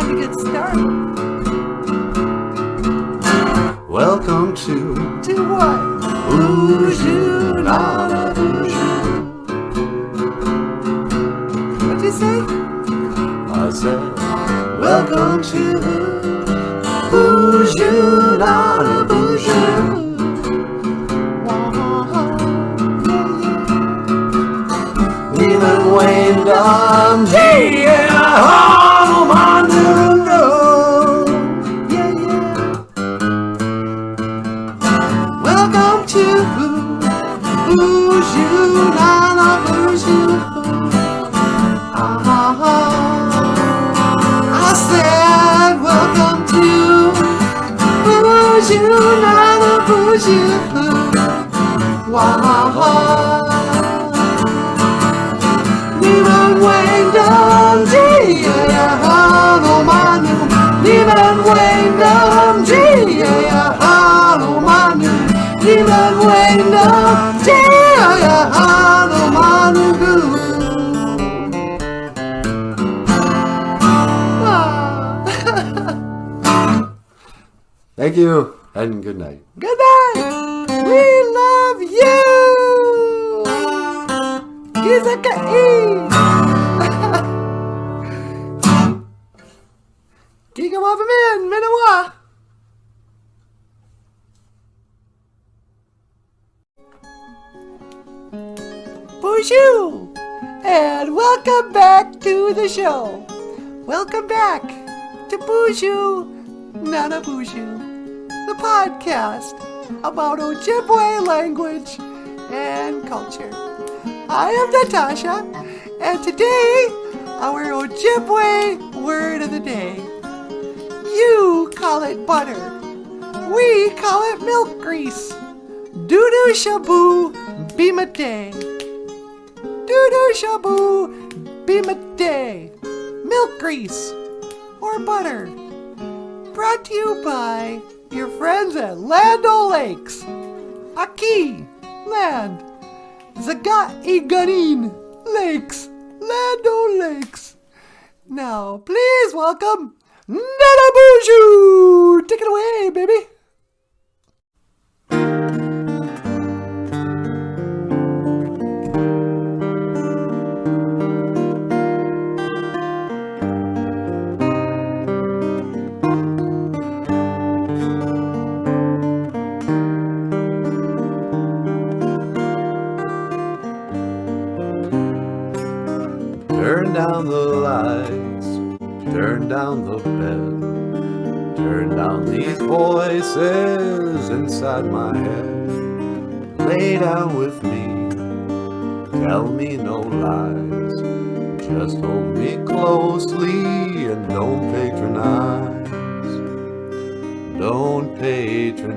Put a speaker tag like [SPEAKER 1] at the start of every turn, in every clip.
[SPEAKER 1] to get started.
[SPEAKER 2] Welcome to
[SPEAKER 1] what?
[SPEAKER 2] BOOZHOO NANABOOZHOO.
[SPEAKER 1] What'd you say?
[SPEAKER 2] I said, welcome to BOOZHOO NANABOOZHOO. Even when I'm welcome to BOOZHOO NANABOOZHOO. I said, welcome to BOOZHOO NANABOOZHOO. Even when I'm even when I'm even when Thank you and good night.
[SPEAKER 1] Good night. We love you. Giga wa min, minawa. BOOZHOO! And welcome back to the show. Welcome back to BOOZHOO NANABOOZHOO, the podcast about Ojibwe language and culture. I am Natasha, and today, our Ojibwe word of the day. You call it butter. We call it milk grease. Doo-doo shaboo bimate. Doo-doo shaboo bimate. Milk grease or butter. Brought to you by your friends at Land O'Lakes. Aki, land. Zagat Iganin Lakes. Land O'Lakes. Now, please welcome NANABOOZHOO! Take it away, baby!
[SPEAKER 2] Turn down the lights, turn down the bed, turn down these voices inside my head. Lay down with me, tell me no lies, just hold me closely and don't patronize. Don't patronize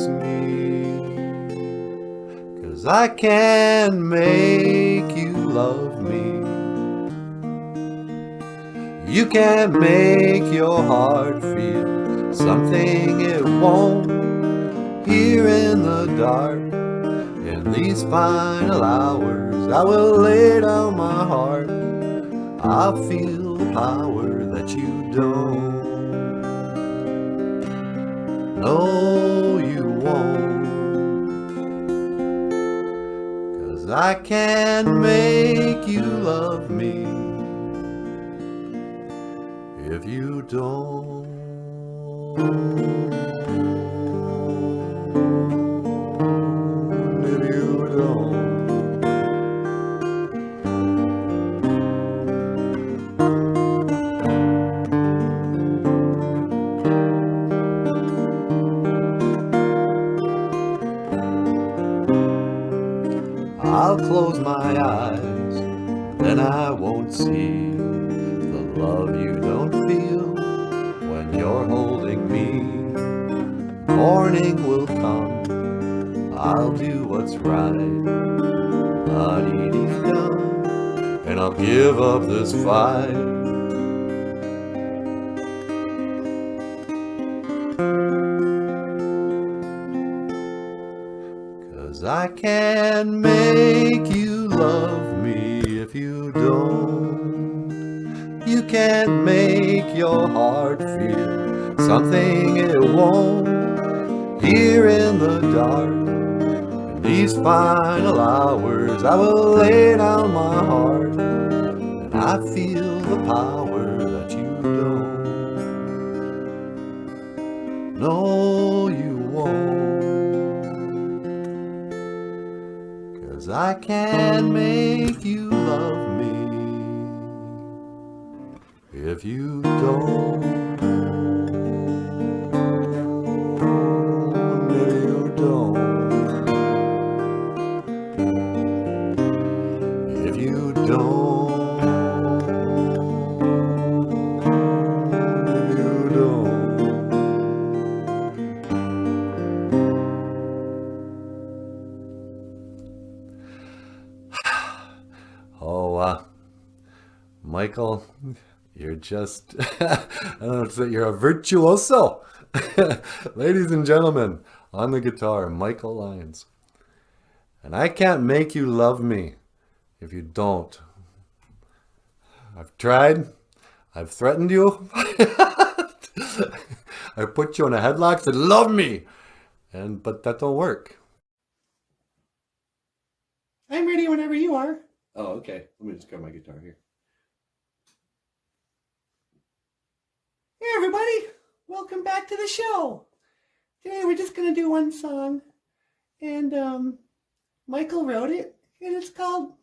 [SPEAKER 2] me, 'cause I can make you love me. You can make your heart feel something it won't. Here in the dark, in these final hours, I will lay down my heart. I'll feel the power that you don't. No, you won't. 'Cause I can make you love me. If you don't, if you don't, I'll close my eyes, then I won't see the love you don't feel when you're holding me. Morning will come, I'll do what's right, la-dee-dee-dum, and I'll give up this fight. 'Cause I can make you love me if you don't. You can't make your heart feel something it won't. Here in the dark, in these final hours, I will lay down my heart, and I feel the power that you don't. No, you won't. 'Cause I can't make you love me if you don't. No, you don't. If you don't. You don't. Oh, Michael, you're just, I don't know what to say, you're a virtuoso. Ladies and gentlemen, on the guitar, Michael Lyons. And I can't make you love me if you don't. I've tried. I've threatened you. I put you in a headlock, said, love me. But that don't work.
[SPEAKER 1] I'm ready whenever you are.
[SPEAKER 2] Oh, okay. Let me just grab my guitar here.
[SPEAKER 1] Hey everybody, welcome back to the show. Today we're just gonna do one song, and Michael wrote it, and it's called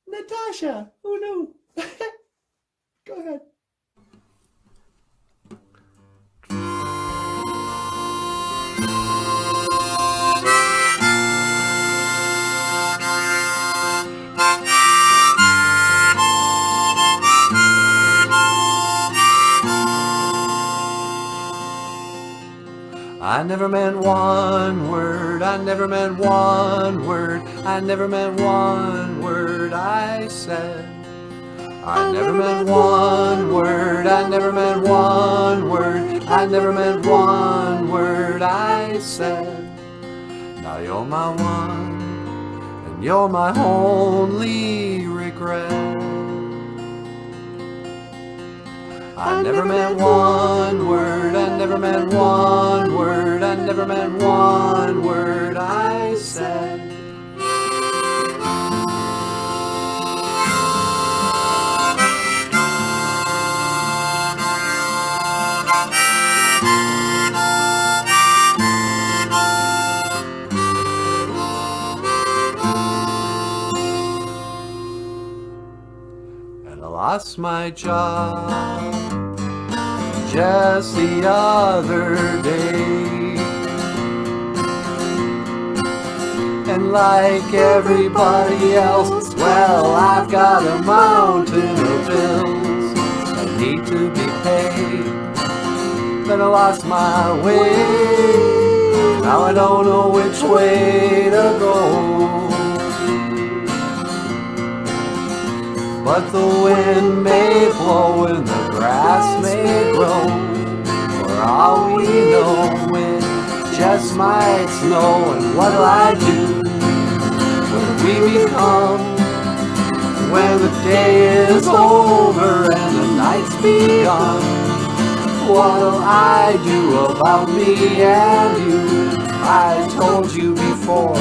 [SPEAKER 1] Natasha Who Knew. Go ahead.
[SPEAKER 2] I never meant one word, I never meant one word, I never meant one word I said. I never meant one word, I never meant one word, I never meant one word I said. Now you're my one, and you're my only regret. I never meant one word, I never meant one word, I never meant one word I said. And I lost my job just the other day, and like everybody else, well, I've got a mountain of bills that need to be paid. Then I lost my way, now I don't know which way to go. But the wind may blow and the grass may grow. For all we know, it just might snow. And what'll I do? What'll we become when the day is over and the night's begun? What'll I do about me and you? I told you before,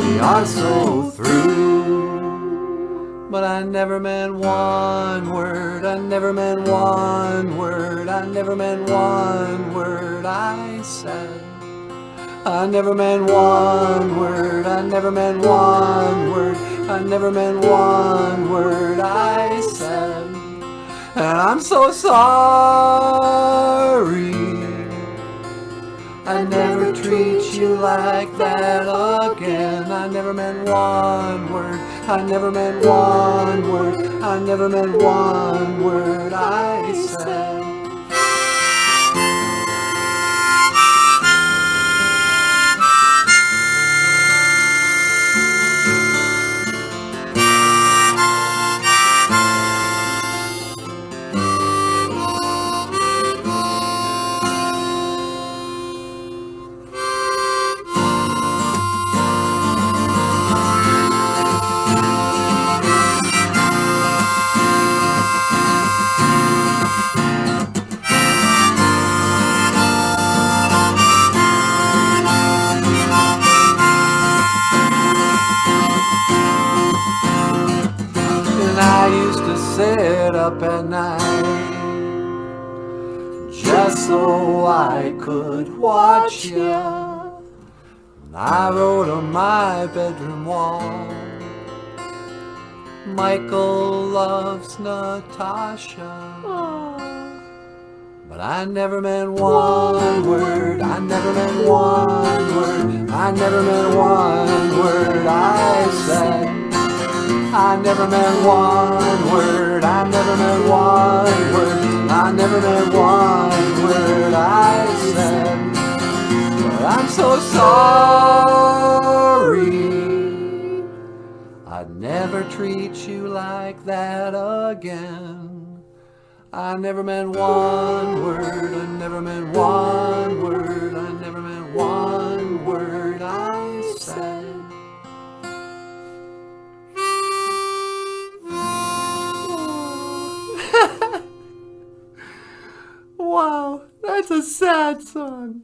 [SPEAKER 2] we aren't so through. But I never meant one word, I never meant one word, I never meant one word I said. I never meant one word, I never meant one word, I never meant one word I said. And I'm so sorry, I never treat you like that again. I never meant one word, I never meant one word, I never meant one word I said. up at night just so I could watch ya. I wrote on my bedroom wall, Michael loves Natasha. But I never meant one word, I never meant one word, I never meant one word I said. I never meant one word, I never meant one word, I never meant one word I said. But I'm so sorry, I'd never treat you like that again. I never meant one word, I never meant one word, I never meant one word I said.
[SPEAKER 1] Wow, that's a sad song.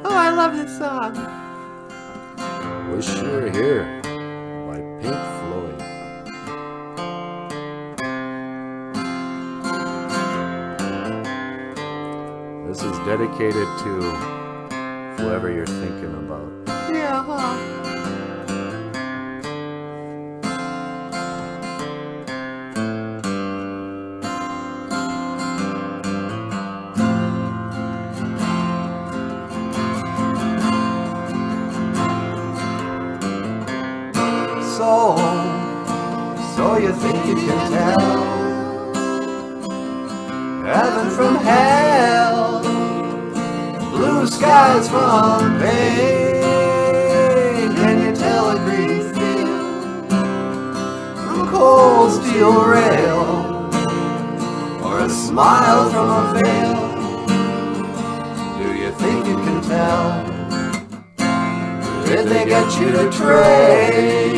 [SPEAKER 1] Oh, I love this song.
[SPEAKER 2] Wish You Were Here by Pink Floyd. This is dedicated to whoever you're thinking about.
[SPEAKER 1] Yeah, huh?
[SPEAKER 2] So you think you can tell heaven from hell, blue skies from pain? Can you tell a green field from a cold steel rail, or a smile from a veil? Do you think you can tell? Did they get you to trade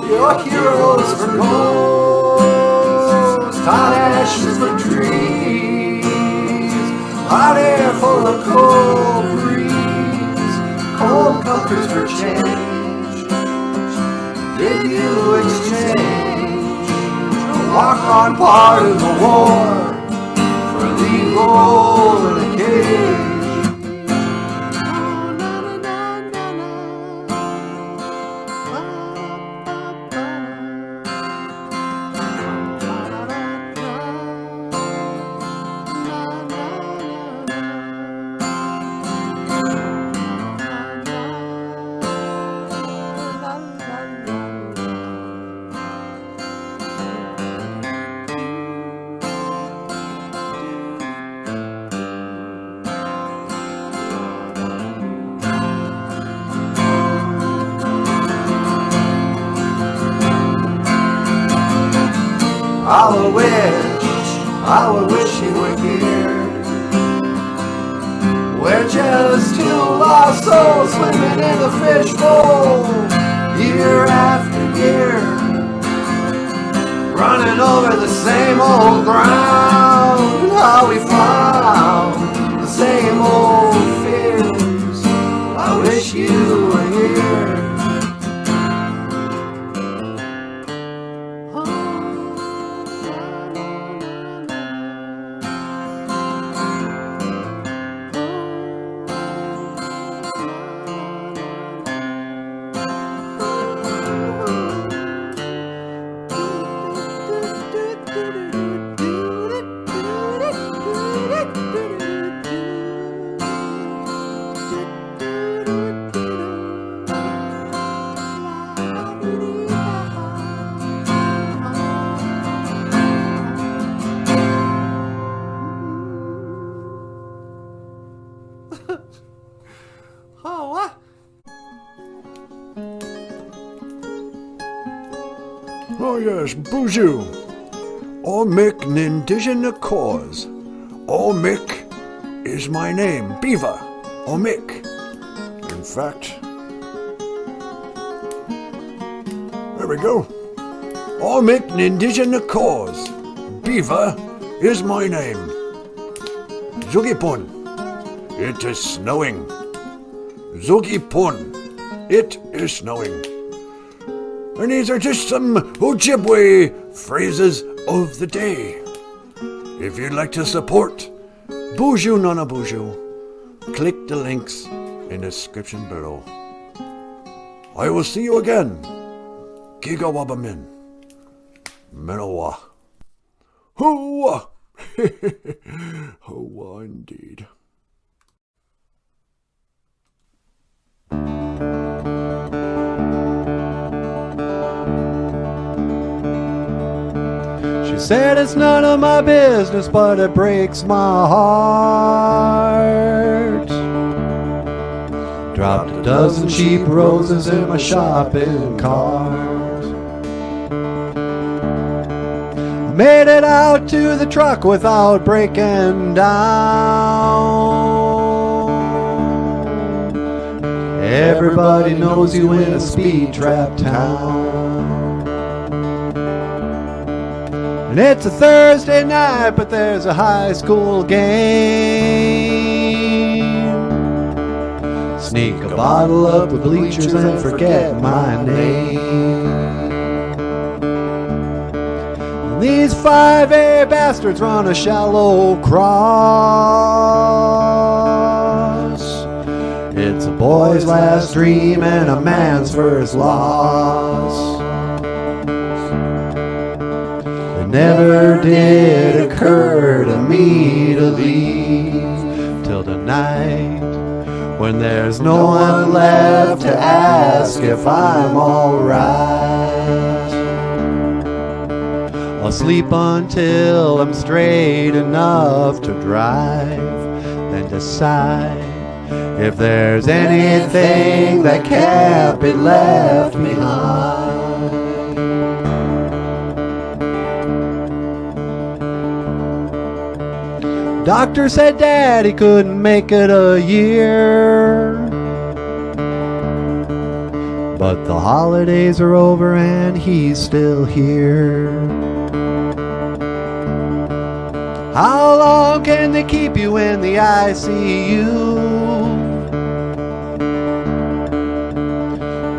[SPEAKER 2] your heroes for ghosts, hot ashes for trees, hot air full of cold breeze, cold comforts for change? Did you exchange a walk-on part of the war for a lead role in a cage? I would wish you were here. We're just two lost souls swimming in the fishbowl, year after year, running over the same old ground. How we found the same old fears. I wish you were here.
[SPEAKER 3] yes, BOOZHOO. O Mick Nindigenous cause. O Mick is my name, Beaver. O Mick. In fact, there we go. O Mick Nindigenous cause. Beaver is my name. Zugipun. It is snowing. Zugipun. It is snowing. And these are just some OJIBWE phrases of the day. If you'd like to support BOOZHOO NANABOOZHOO, click the links in the description below. I will see you again. Gigawabamin. Menowa. Hoa! Hoa indeed.
[SPEAKER 2] She said it's none of my business, but it breaks my heart. Dropped a dozen cheap roses in my shopping cart. Made it out to the truck without breaking down. Everybody knows you in a speed trap town. And it's a Thursday night, but there's a high school game. Sneak a bottle up the bleachers and forget my name. And these 5A bastards run a shallow cross. It's a boy's last dream and a man's first loss. Never did occur to me to leave till the night when there's no one left to ask if I'm alright. I'll sleep until I'm straight enough to drive, then decide if there's anything that can't be left behind. Doctor said Daddy couldn't make it a year, but the holidays are over and he's still here. How long can they keep you in the ICU?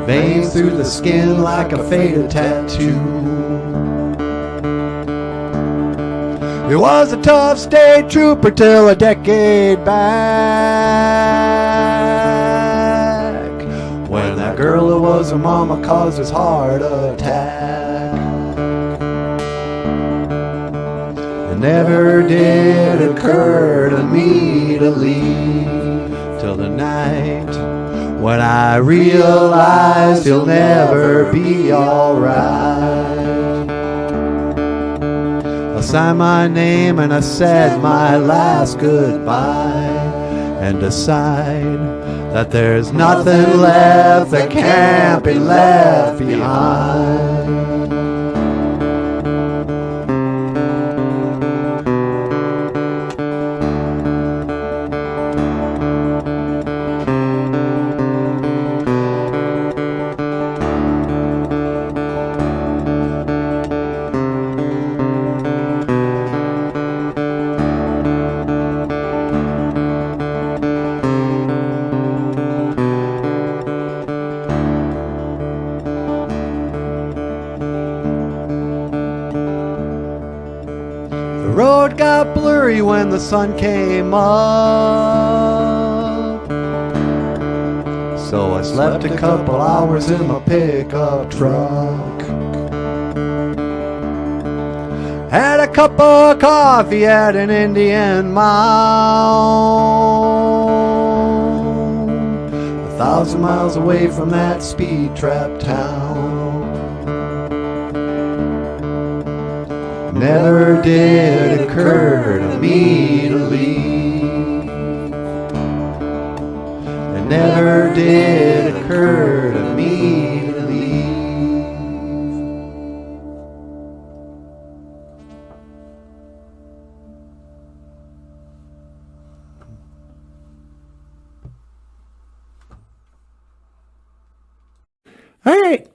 [SPEAKER 2] Veins through the skin like a faded tattoo. He was a tough state trooper till a decade back, when that girl who was her mama caused his heart attack. It never did occur to me to leave till the night when I realized he'll never be alright. I signed my name and I said my last goodbye, and decide that there's nothing left that can't be left behind. The road got blurry when the sun came up, so I slept a couple hours in my pickup truck. Had a cup of coffee at an Indian mound, 1,000 miles away from that speed trap town. Never did occur to me to leave. It never did occur to me to leave.
[SPEAKER 3] great.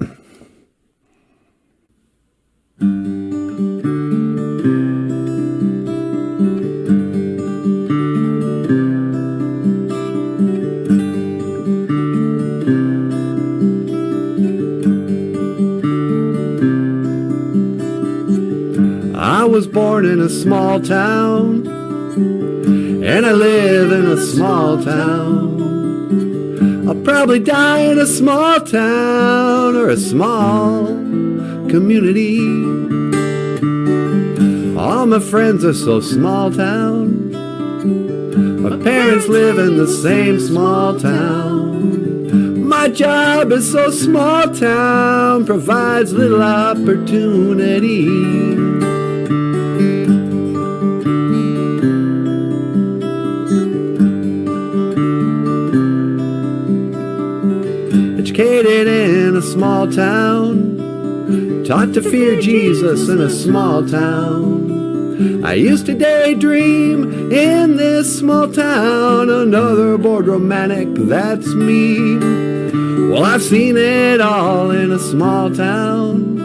[SPEAKER 3] I was born in a small town, and I live in a small town. I'll probably die in a small town or a small community. All my friends are so small town. My parents live in the same small town. My job is so small town, provides little opportunity. Educated in a small town, taught to fear Jesus in a small town. I used to daydream in this small town, another bored romantic, that's me. Well, I've seen it all in a small town,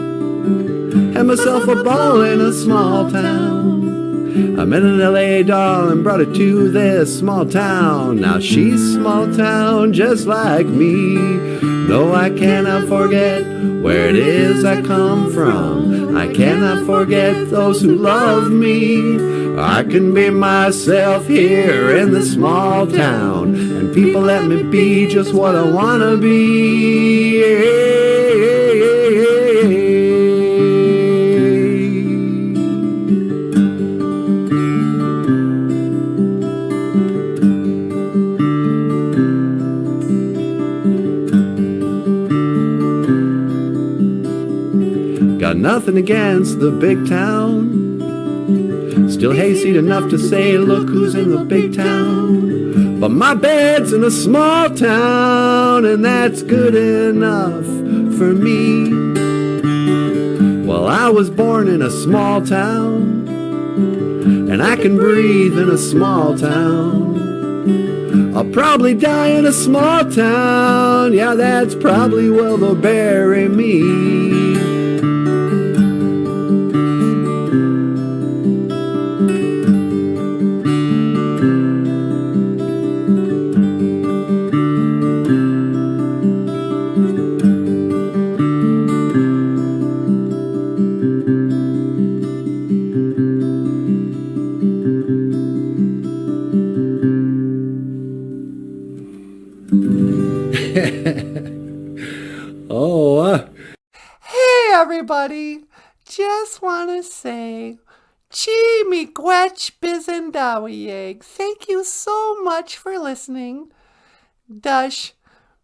[SPEAKER 3] had myself a ball in a small town. I met an LA doll and brought her to this small town. Now she's small town just like me. No, I cannot forget where it is I come from. I cannot forget those who love me. I can be myself here in this small town, and people let me be just what I wanna be. Got nothing against the big town, still hayseed enough to say, look who's in the big town. But my bed's in a small town, and that's good enough for me. Well, I was born in a small town, and I can breathe in a small town. I'll probably die in a small town, yeah, that's probably where they'll bury me.
[SPEAKER 1] Hey everybody, just want to say, Chi miigwech bizendawiyeg. Thank you so much for listening. Dash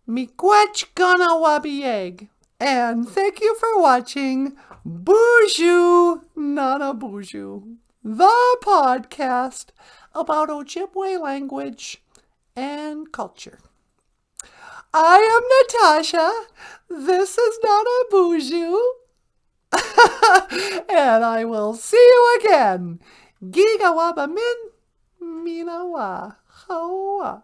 [SPEAKER 1] miigwech ganawabiyeg. And thank you for watching BOOZHOO NANABOOZHOO, the podcast about Ojibwe language and culture. I am Natasha. This is NANABOOZHOO. And I will see you again. Gigawaba min minawa hawa.